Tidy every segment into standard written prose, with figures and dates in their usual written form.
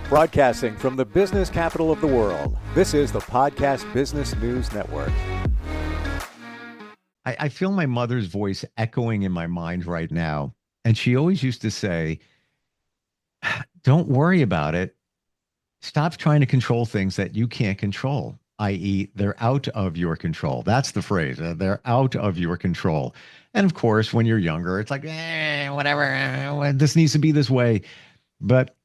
Broadcasting from the business capital of the world, this is the Podcast Business News Network. I feel my mother's voice echoing in my mind right now. And she always used to say, don't worry about it. Stop trying to control things that you can't control, i.e., they're out of your control. That's the phrase. They're out of your control. And of course, when you're younger, it's like, whatever, this needs to be this way. But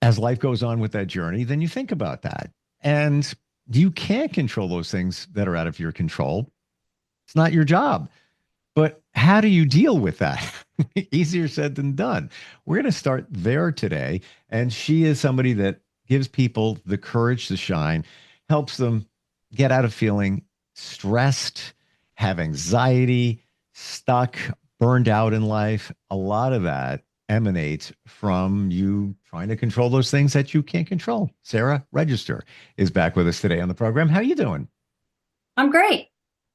as life goes on with that journey, then you think about that. And you can't control those things that are out of your control. It's not your job. But how do you deal with that? Easier said than done. We're going to start there today. And she is somebody that gives people the courage to shine, helps them get out of feeling stressed, have anxiety, stuck, burned out in life. A lot of that emanates from you trying to control those things that you can't control. Sara Regester is back with us today on the program. How are you doing? I'm great.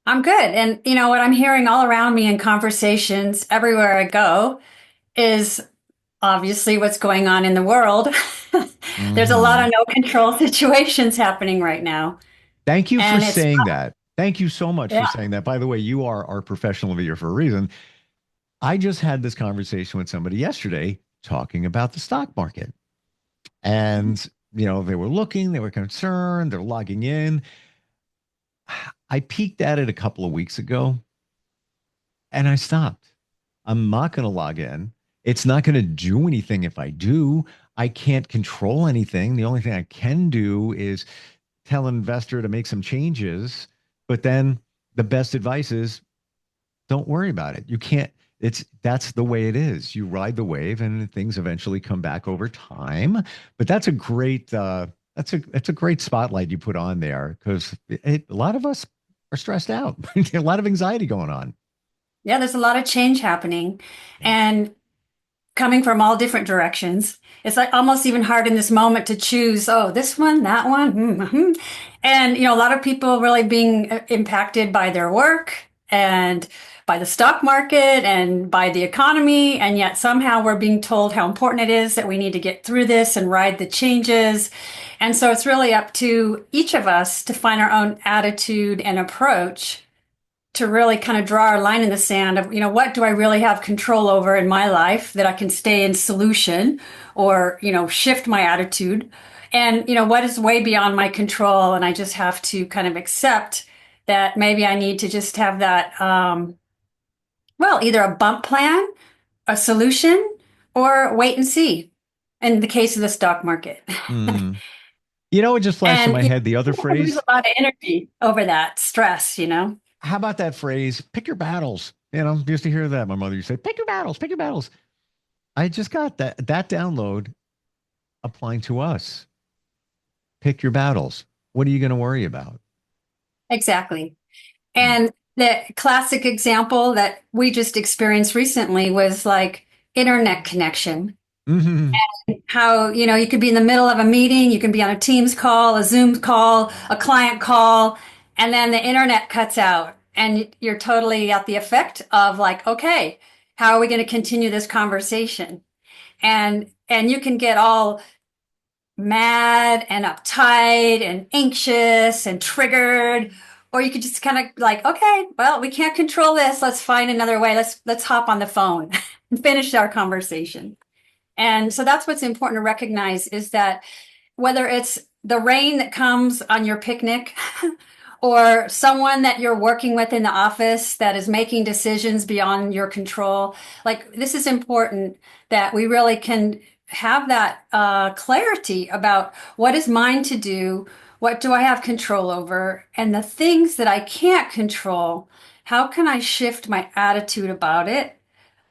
I'm good. And you know what I'm hearing all around me in conversations everywhere I go is obviously what's going on in the world. There's a lot of no control situations happening right now. Thank you for saying that. Thank you so much for saying that. By the way, you are our professional of the year for a reason. I just had this conversation with somebody yesterday talking about the stock market. And, you know, they were looking, they were concerned, they're logging in. I peeked at it a couple of weeks ago and I stopped. I'm not going to log in. It's not going to do anything if I do. I can't control anything. The only thing I can do is tell an investor to make some changes. But then the best advice is don't worry about it. You can't. That's the way it is. You ride the wave and things eventually come back over time. But that's a great that's a great spotlight you put on there because a lot of us are stressed out. A lot of anxiety going on. Yeah, there's a lot of change happening and coming from all different directions. It's like almost even hard in this moment to choose, oh, this one, that one. Mm-hmm. And, you know, a lot of people really being impacted by their work and by the stock market and by the economy. And yet somehow we're being told how important it is that we need to get through this and ride the changes. And so it's really up to each of us to find our own attitude and approach to really kind of draw our line in the sand of, you know, what do I really have control over in my life that I can stay in solution or, you know, shift my attitude. And, you know, what is way beyond my control. And I just have to kind of accept that maybe I need to just have that, either a bump plan, a solution, or wait and see in the case of the stock market. You know, it just flashed in my head, the other phrase. Lose a lot of energy over that stress, you know. How about that phrase, pick your battles? You know, used to hear that. My mother used to say, pick your battles, pick your battles. I just got that download applying to us. Pick your battles. What are you going to worry about? Exactly. And the classic example that we just experienced recently was like internet connection. And how, you know, you could be in the middle of a meeting, you can be on a Teams call, a Zoom call, a client call, and then the internet cuts out and you're totally at the effect of like, okay, how are we going to continue this conversation? And you can get all mad and uptight and anxious and triggered, or you could just kind of like, okay, well, we can't control this. Let's find another way. Let's hop on the phone and finish our conversation. And so that's what's important to recognize is that whether it's the rain that comes on your picnic or someone that you're working with in the office that is making decisions beyond your control, like this is important that we really can have that clarity about what is mine to do, what do I have control over, and the things that I can't control, how can I shift my attitude about it?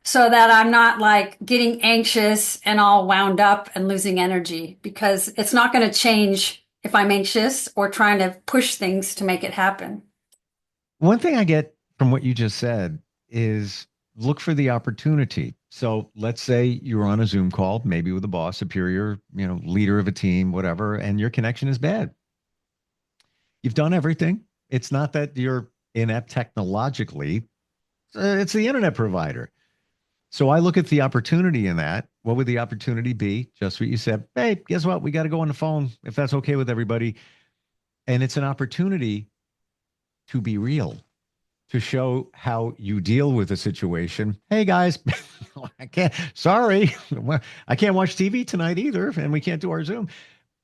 So that I'm not like getting anxious and all wound up and losing energy, because it's not going to change if I'm anxious or trying to push things to make it happen. One thing I get from what you just said is look for the opportunity. So let's say you're on a Zoom call, maybe with a boss, superior, you know, leader of a team, whatever, and your connection is bad. You've done everything. It's not that you're inept technologically. It's the internet provider. So I look at the opportunity in that. What would the opportunity be? Just what you said. Hey, guess what? We got to go on the phone if that's okay with everybody. And it's an opportunity to be real, to show how you deal with a situation. Hey guys, I can't, sorry, I can't watch TV tonight either. And we can't do our Zoom.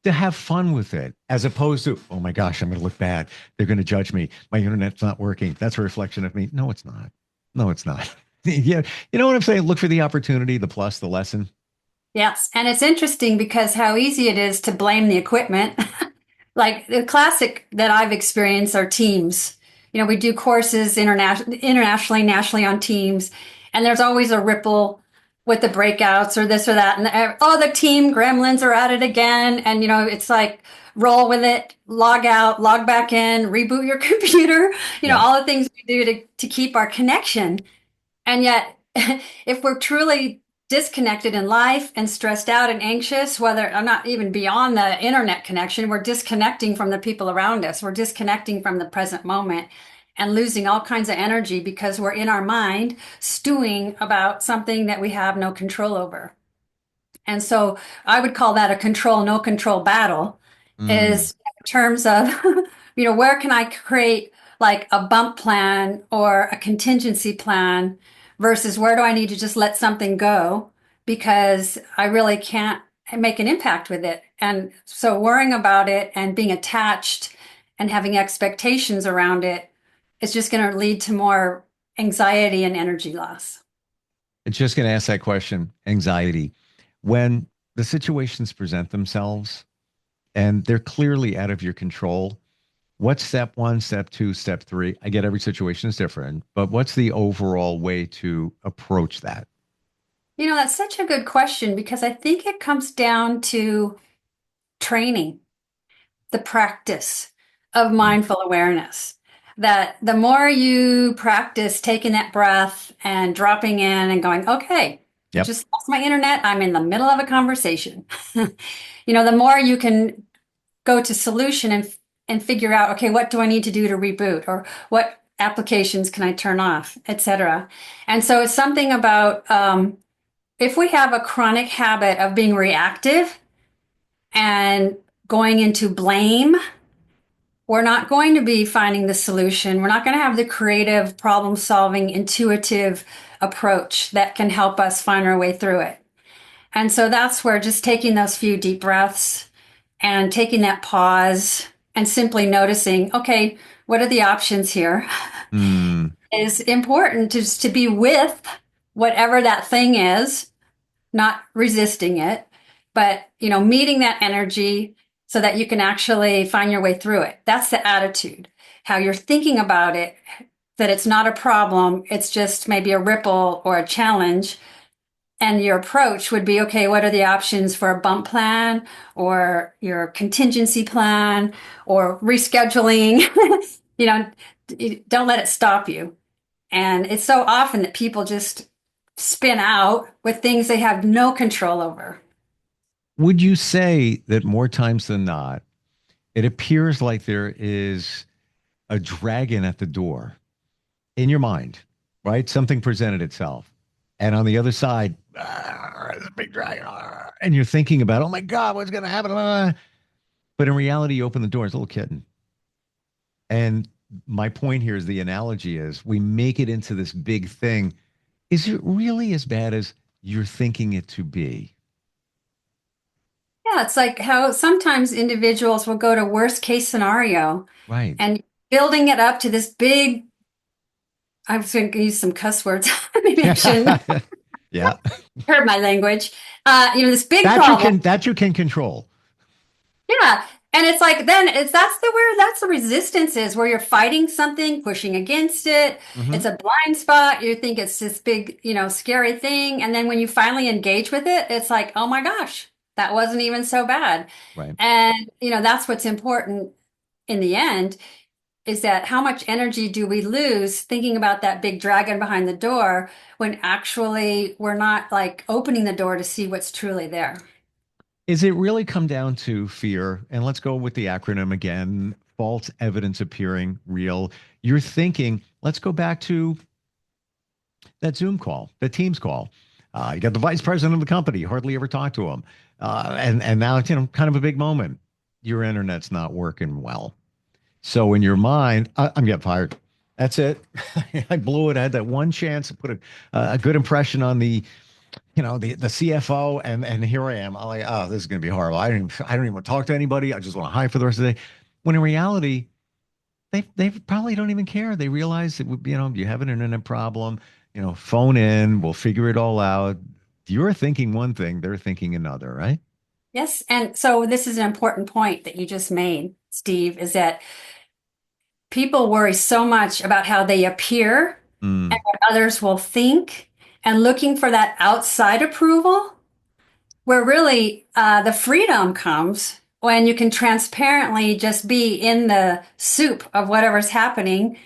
To have fun with it, as opposed to, oh my gosh, I'm going to look bad. They're going to judge me. My internet's not working. That's a reflection of me. No, it's not. No, it's not. Yeah. You know what I'm saying? Look for the opportunity, the plus, the lesson. Yes. And it's interesting because how easy it is to blame the equipment. Like the classic that I've experienced are teams. You know, we do courses internationally, nationally on teams, and there's always a ripple with the breakouts or this or that. And oh, the team gremlins are at it again. And, you know, it's like roll with it, log out, log back in, reboot your computer, Yeah. all the things we do to keep our connection. And yet, if we're truly disconnected in life and stressed out and anxious, whether I'm not even beyond the internet connection, we're disconnecting from the people around us. We're disconnecting from the present moment and losing all kinds of energy because we're in our mind stewing about something that we have no control over. And so I would call that a control, no control battle is in terms of, where can I create like a bump plan or a contingency plan versus where do I need to just let something go because I really can't make an impact with it. And so worrying about it and being attached and having expectations around it is just going to lead to more anxiety and energy loss. It's just going to ask that question, anxiety. When the situations present themselves and they're clearly out of your control, what's step one, step two, step three? I get every situation is different, but what's the overall way to approach that? That's such a good question because I think it comes down to training, the practice of mindful awareness. That the more you practice taking that breath and dropping in and going, okay, I Yep. just lost my internet. I'm in the middle of a conversation. The more you can go to solution and figure out, okay, what do I need to do to reboot or what applications can I turn off, etc. And so it's something about if we have a chronic habit of being reactive and going into blame, we're not going to be finding the solution. We're not going to have the creative, problem solving, intuitive approach that can help us find our way through it. And so that's where just taking those few deep breaths and taking that pause and simply noticing, okay, what are the options here? Is important just to be with whatever that thing is, not resisting it, but meeting that energy so that you can actually find your way through it. That's the attitude, how you're thinking about it, that it's not a problem, it's just maybe a ripple or a challenge. And your approach would be, okay, what are the options for a bump plan or your contingency plan or rescheduling? Don't let it stop you. And it's so often that people just spin out with things they have no control over. Would you say that more times than not, it appears like there is a dragon at the door in your mind, right? Something presented itself. And on the other side, there's a big dragon. And you're thinking about, oh my God, what's going to happen? But in reality, you open the door, it's a little kitten. And my point here is the analogy is we make it into this big thing. Is it really as bad as you're thinking it to be? Yeah, it's like how sometimes individuals will go to worst case scenario Right. and building it up to this big, I was going to use some cuss words. Maybe I shouldn't. Yeah. Heard my language. This big That problem. you can control. Yeah. And it's like, then that's the resistance is where you're fighting something, pushing against it. It's a blind spot. You think it's this big, scary thing. And then when you finally engage with it, it's like, oh my gosh, that wasn't even so bad. Right. And, that's what's important in the end is that how much energy do we lose thinking about that big dragon behind the door when actually we're not like opening the door to see what's truly there. Is it really come down to fear? And let's go with the acronym again, false evidence appearing real. You're thinking, let's go back to that Zoom call, the Teams call. You got the vice president of the company. You hardly ever talk to him. And now it's, kind of a big moment. Your internet's not working well. So in your mind, I'm getting fired. That's it. I blew it. I had that one chance to put a good impression on the CFO, and here I am. I'm like, oh, this is going to be horrible. I don't even want to talk to anybody. I just want to hide for the rest of the day. When in reality, they probably don't even care. They realize that you have an internet problem. Phone in. We'll figure it all out. You're thinking one thing, they're thinking another, right? Yes. And so this is an important point that you just made, Steve, is that people worry so much about how they appear and Mm, what others will think and looking for that outside approval, where really the freedom comes when you can transparently just be in the soup of whatever's happening,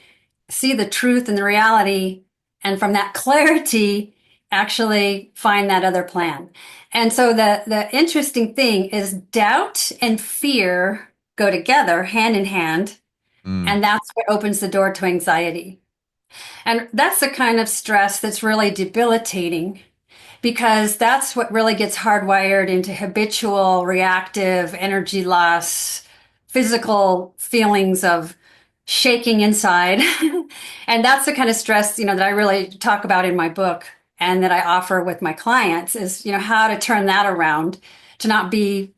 see the truth and the reality, and from that clarity, actually find that other plan. And so the interesting thing is doubt and fear go together hand in hand, mm. and that's what opens the door to anxiety. And that's the kind of stress that's really debilitating because that's what really gets hardwired into habitual reactive energy loss, physical feelings of shaking inside. And that's the kind of stress, that I really talk about in my book and that I offer with my clients is, how to turn that around to not be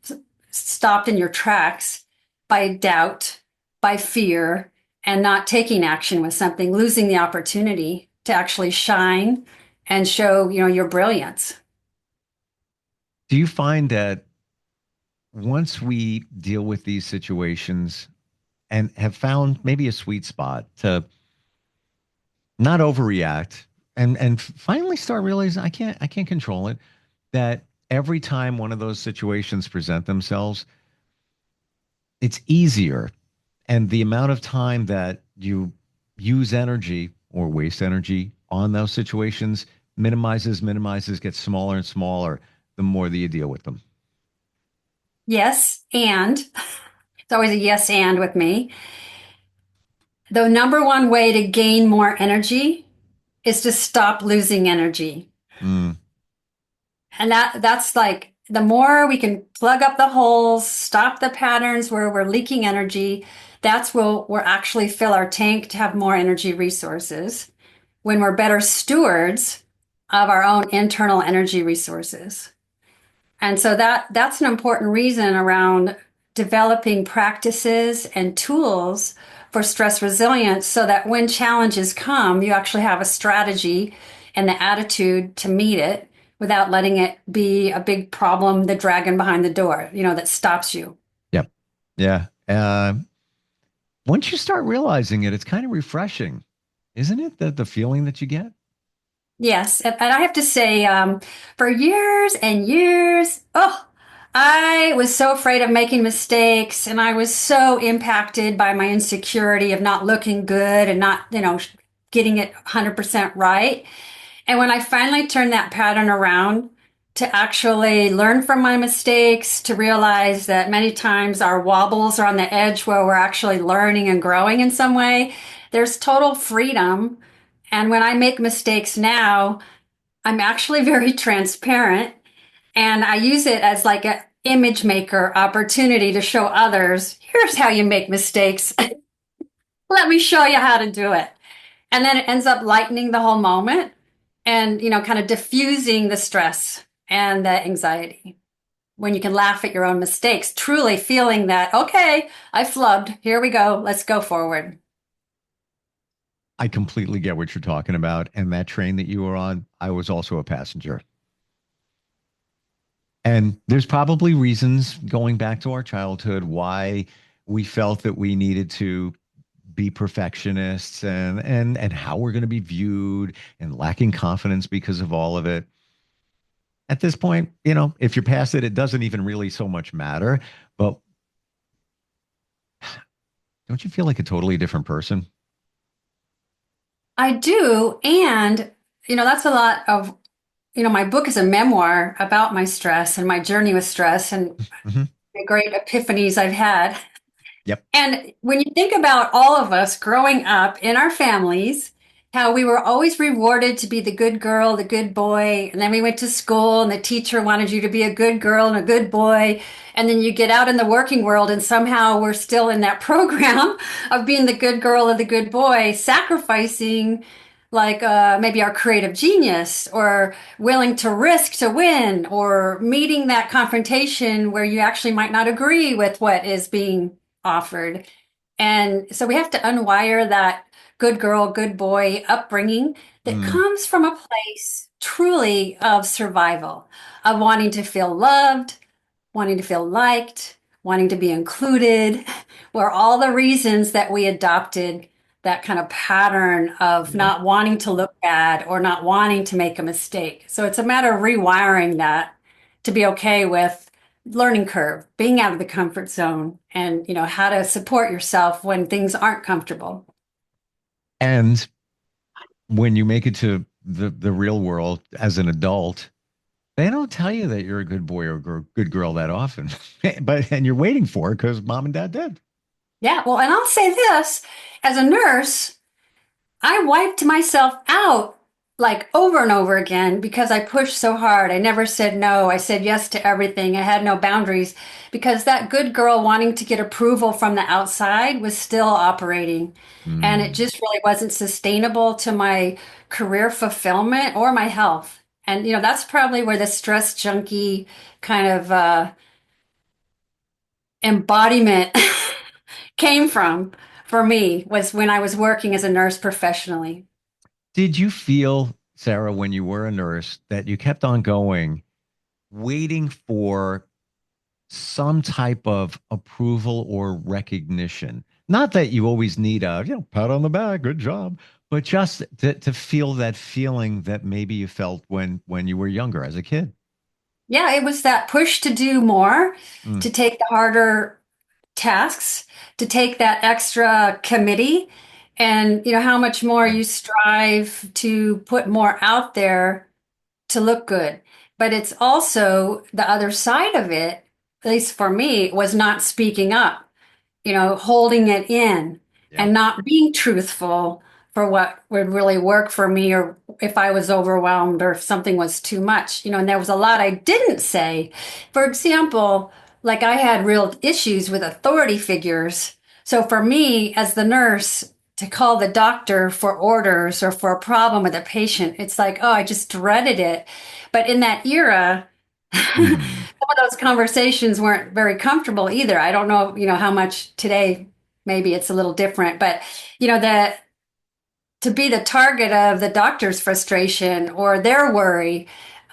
stopped in your tracks by doubt, by fear, and not taking action with something, losing the opportunity to actually shine and show, your brilliance. Do you find that once we deal with these situations and have found maybe a sweet spot to not overreact and finally start realizing I can't control it, that every time one of those situations present themselves, it's easier, and the amount of time that you use energy or waste energy on those situations minimizes, gets smaller and smaller the more that you deal with them. Yes, and it's always a yes and with me. The number one way to gain more energy is to stop losing energy. Mm, And that's like the more we can plug up the holes, stop the patterns where we're leaking energy, that's where we'll actually fill our tank to have more energy resources when we're better stewards of our own internal energy resources. And so that's an important reason around developing practices and tools for stress resilience so that when challenges come, you actually have a strategy and the attitude to meet it without letting it be a big problem, the dragon behind the door, that stops you. yep. Yeah. Once you start realizing it, it's kind of refreshing, isn't it? The feeling that you get. Yes, and I have to say, for years and years, I was so afraid of making mistakes, and I was so impacted by my insecurity of not looking good and not, getting it 100% right. And when I finally turned that pattern around to actually learn from my mistakes, to realize that many times our wobbles are on the edge where we're actually learning and growing in some way, there's total freedom. And when I make mistakes now, I'm actually very transparent and I use it as like an image maker opportunity to show others, here's how you make mistakes. Let me show you how to do it. And then it ends up lightening the whole moment and, kind of diffusing the stress and the anxiety when you can laugh at your own mistakes, truly feeling that, okay, I flubbed. Here we go. Let's go forward. I completely get what you're talking about. And that train that you were on, I was also a passenger. And there's probably reasons going back to our childhood why we felt that we needed to be perfectionists and how we're going to be viewed and lacking confidence because of all of it. At this point, if you're past it, it doesn't even really so much matter. But don't you feel like a totally different person? I do. And, that's a lot of, my book is a memoir about my stress and my journey with stress and Hmm. the great epiphanies I've had. Yep. And when you think about all of us growing up in our families how we were always rewarded to be the good girl, the good boy. And then we went to school and the teacher wanted you to be a good girl and a good boy. And then you get out in the working world and somehow we're still in that program of being the good girl or the good boy, sacrificing like maybe our creative genius or willing to risk to win or meeting that confrontation where you actually might not agree with what is being offered. And so we have to unwire that good girl, good boy upbringing that Mm, comes from a place truly of survival, of wanting to feel loved, wanting to feel liked, wanting to be included, were all the reasons that we adopted that kind of pattern of yeah. not wanting to look bad or not wanting to make a mistake. So it's a matter of rewiring that to be okay with learning curve, being out of the comfort zone and how to support yourself when things aren't comfortable. And when you make it to the real world as an adult, they don't tell you that you're a good boy or good girl that often, and you're waiting for it because mom and dad did. Yeah, well, and I'll say this, as a nurse, I wiped myself out like over and over again because I pushed so hard. I never said no. I said yes to everything. I had no boundaries because that good girl wanting to get approval from the outside was still operating. And it Mm. just really wasn't sustainable to my career fulfillment or my health. And, that's probably where the stress junkie kind of embodiment came from for me was when I was working as a nurse professionally. Did you feel, Sarah, when you were a nurse, that you kept on going, waiting for some type of approval or recognition? Not that you always need a, pat on the back, good job, but just to feel that feeling that maybe you felt when you were younger as a kid. Yeah, it was that push to do more, Mm, to take the harder tasks, to take that extra committee, and how much more yeah. you strive to put more out there to look good. But it's also the other side of it, at least for me, was not speaking up, holding it in and Yep. not being truthful for what would really work for me or if I was overwhelmed or if something was too much, and there was a lot I didn't say. For example, like I had real issues with authority figures. So for me as the nurse to call the doctor for orders or for a problem with a patient, it's like, oh, I just dreaded it. But in that era, Mhm. some of those conversations weren't very comfortable either. I don't know, how much today, maybe it's a little different, but that to be the target of the doctor's frustration or their worry,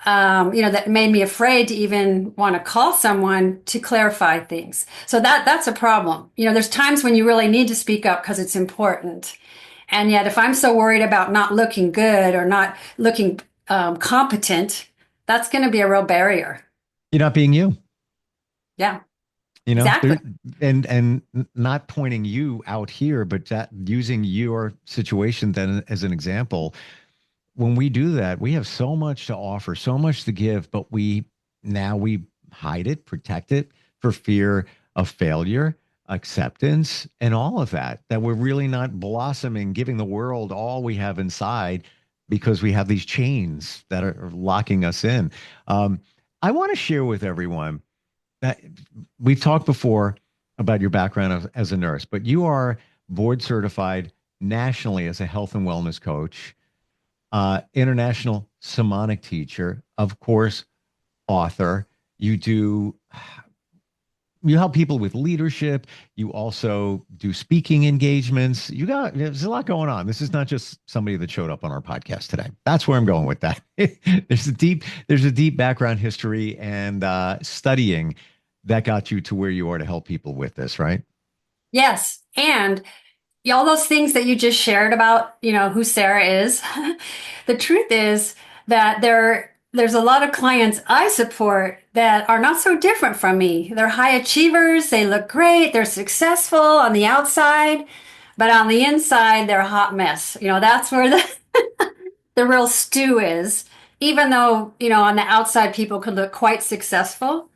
that made me afraid to even want to call someone to clarify things. So that's a problem. There's times when you really need to speak up because it's important. And yet, if I'm so worried about not looking good or not looking competent, that's going to be a real barrier. You're not being you. Yeah, There, exactly. and not pointing you out here, but that using your situation then as an example. When we do that, we have so much to offer, so much to give, but we hide it, protect it for fear of failure, acceptance, and all of that. That we're really not blossoming, giving the world all we have inside because we have these chains that are locking us in. Um, I want to share with everyone that we've talked before about your background as a nurse, but you are board certified nationally as a health and wellness coach, international Samanic teacher, of course, author. You do you help people with leadership. You also do speaking engagements. There's a lot going on. This is not just somebody that showed up on our podcast today. That's where I'm going with that. There's a deep background history and studying that got you to where you are to help people with this, right? Yes. And all those things that you just shared about, who Sarah is, the truth is that there's a lot of clients I support that are not so different from me. They're high achievers, they look great, they're successful on the outside, but on the inside, they're a hot mess. That's where the real stew is. Even though, on the outside, people could look quite successful,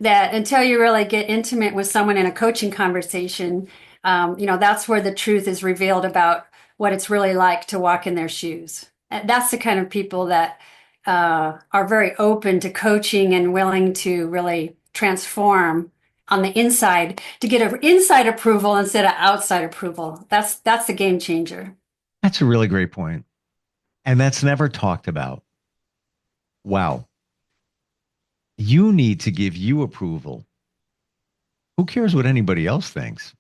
that until you really get intimate with someone in a coaching conversation, that's where the truth is revealed about what it's really like to walk in their shoes. And that's the kind of people that are very open to coaching and willing to really transform on the inside to get an inside approval instead of outside approval. That's the game changer. That's a really great point. And that's never talked about. Wow. You need to give you approval. Who cares what anybody else thinks?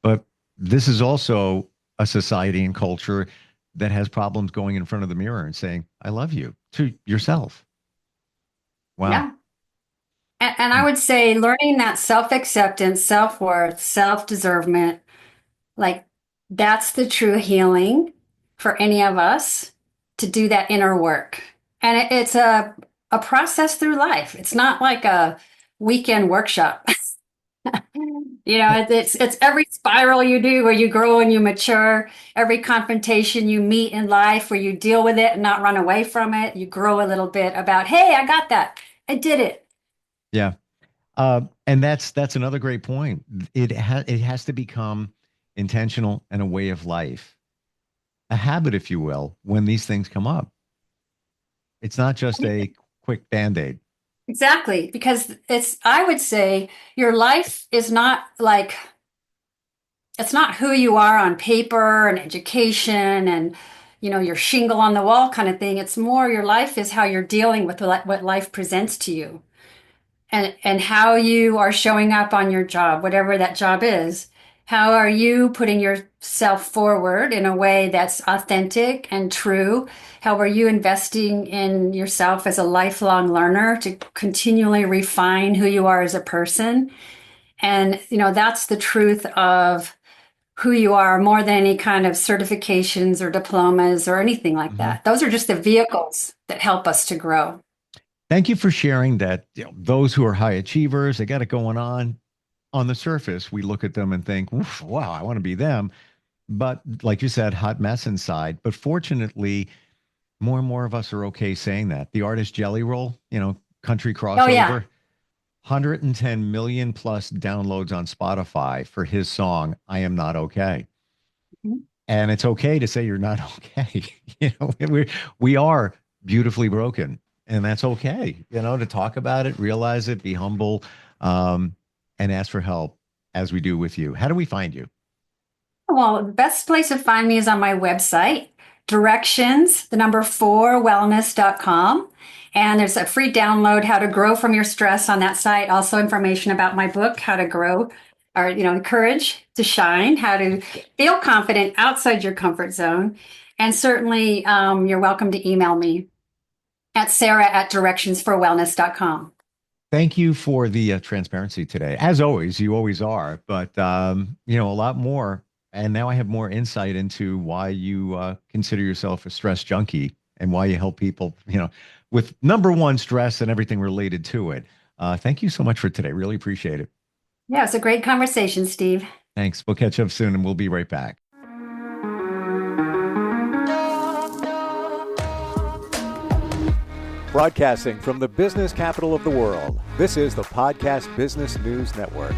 But this is also a society and culture that has problems going in front of the mirror and saying, I love you to yourself. Wow. Yeah. And I would say learning that self-acceptance, self-worth, self-deservement, like that's the true healing for any of us to do that inner work. And it's a process through life. It's not like a weekend workshop. It's every spiral you do where you grow and you mature, every confrontation you meet in life where you deal with it and not run away from it. You grow a little bit about, hey, I got that. I did it. Yeah. And that's another great point. It has to become intentional and a way of life, a habit, if you will, when these things come up. It's not just a quick Band-Aid. Exactly. Because I would say your life is not like, it's not who you are on paper and education and, your shingle on the wall kind of thing. It's more your life is how you're dealing with what life presents to you. And how you are showing up on your job, whatever that job is. How are you putting yourself forward in a way that's authentic and true? How are you investing in yourself as a lifelong learner to continually refine who you are as a person? And, that's the truth of who you are more than any kind of certifications or diplomas or anything like that. Those are just the vehicles that help us to grow. Thank you for sharing that. Those who are high achievers, they got it going on. On the surface, we look at them and think, wow, I want to be them. But like you said, hot mess inside. But fortunately, more and more of us are okay saying that. The artist Jelly Roll, country crossover, Oh, yeah. 110 million plus downloads on Spotify for his song, I Am Not Okay. Mhm. And it's okay to say you're not okay. We are beautifully broken. And that's okay, to talk about it, realize it, be humble, and ask for help as we do with you. How do we find you? Well, the best place to find me is on my website, directions, the number 4wellness.com. And there's a free download, how to grow from your stress on that site. Also information about my book, how to grow or, courage to shine, how to feel confident outside your comfort zone. And certainly you're welcome to email me at sarah@directionsforwellness.com. Thank you for the transparency today. As always, you always are, but a lot more. And now I have more insight into why you consider yourself a stress junkie and why you help people, with number one, stress and everything related to it. Thank you so much for today. Really appreciate it. Yeah, it's a great conversation, Steve. Thanks. We'll catch up soon and we'll be right back. Broadcasting from the business capital of the world, this is the Podcast Business News Network.